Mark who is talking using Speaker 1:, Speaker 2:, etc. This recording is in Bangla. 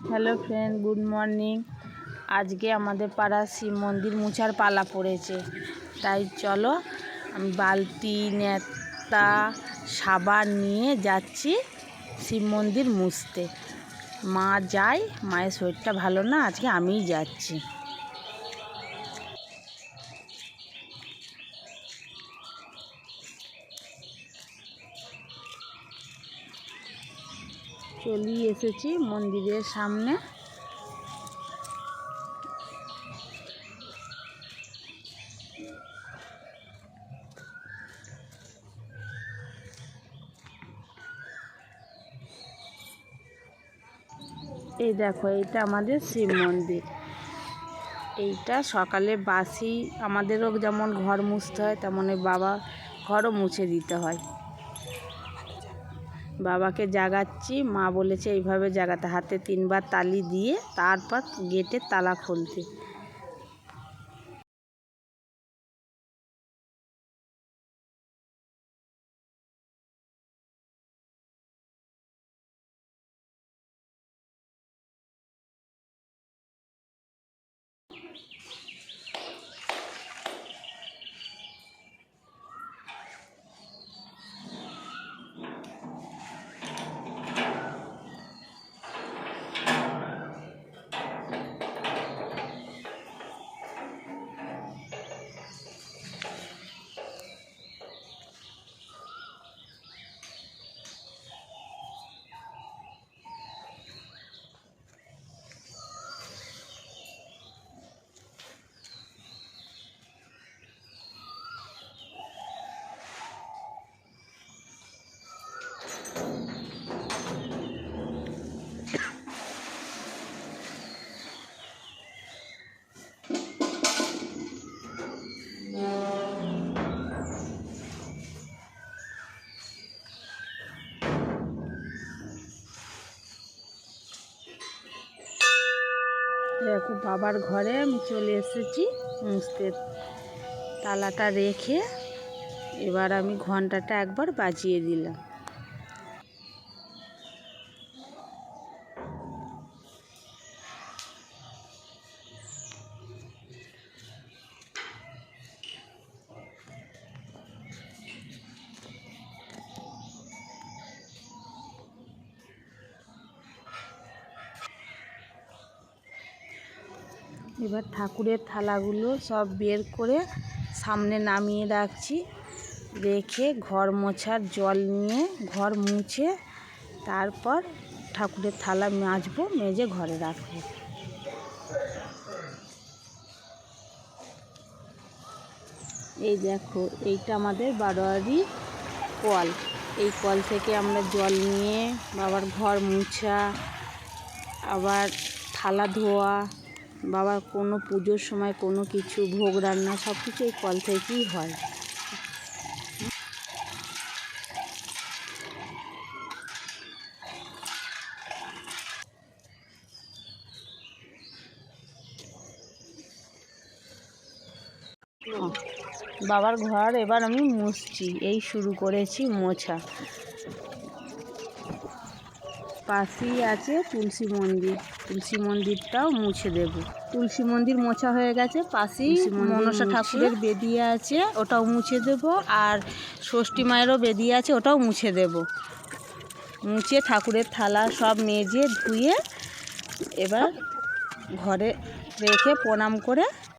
Speaker 1: Hello friend, good morning. আজকে আমাদের পাড়ার শিব মন্দির মুছার পালা পড়েছে, তাই চলো আমি বালতি নেতা সাবান নিয়ে যাচ্ছি শিব মন্দির মুছতে। মা যায়, মায়ের শরীরটা ভালো না, আজকে আমিই যাচ্ছি। চলে এসেছি মন্দিরের সামনে। এই দেখো, এইটা আমাদের শিব মন্দির। এইটা সকালে বাসি আমাদেরও যেমন ঘর মুছতে হয়, তেমন বাবা ঘরও মুছে দিতে হয়। বাবাকে জাগাচ্ছি, মা বলেছে এইভাবে জাগাতে, হাতে 3বার তালি দিয়ে তারপর গেটের তালা খুলতে। দেখো, বাবার ঘরে আমি চলে এসেছি মুছতে। তালাটা রেখে এবার আমি ঘন্টাটা একবার বাজিয়ে দিলাম। এবার ঠাকুরের থালাগুলো সব বের করে সামনে নামিয়ে রাখছি, রেখে ঘর মোছার জল নিয়ে ঘর মুছে তারপর ঠাকুরের থালা মাজবো, মেজে ঘরে রাখবো। এই দেখো, এইটা আমাদের বারোয়ারি কল। এই কল থেকে আমরা জল নিয়ে বাবার ঘর মুছা, আবার থালা ধোয়া, বাবার কোনো পুজোর সময় কোনো কিছু ভোগ রান্না সব কিছু এই কল থেকেই হয়। বাবার ঘর এবার আমি মুছছি, এই শুরু করেছি মোছা। পাশেই আছে তুলসী মন্দির, তুলসী মন্দিরটাও মুছে দেব। তুলসী মন্দির মোছা হয়ে গেছে, পাশেই মনসা ঠাকুরের বেদি আছে, ওটাও মুছে দেব। আর ষষ্ঠী মায়েরও বেদি আছে, ওটাও মুছে দেব। মুছে ঠাকুরের থালা সব মেজে ধুয়ে এবার ঘরে রেখে প্রণাম করে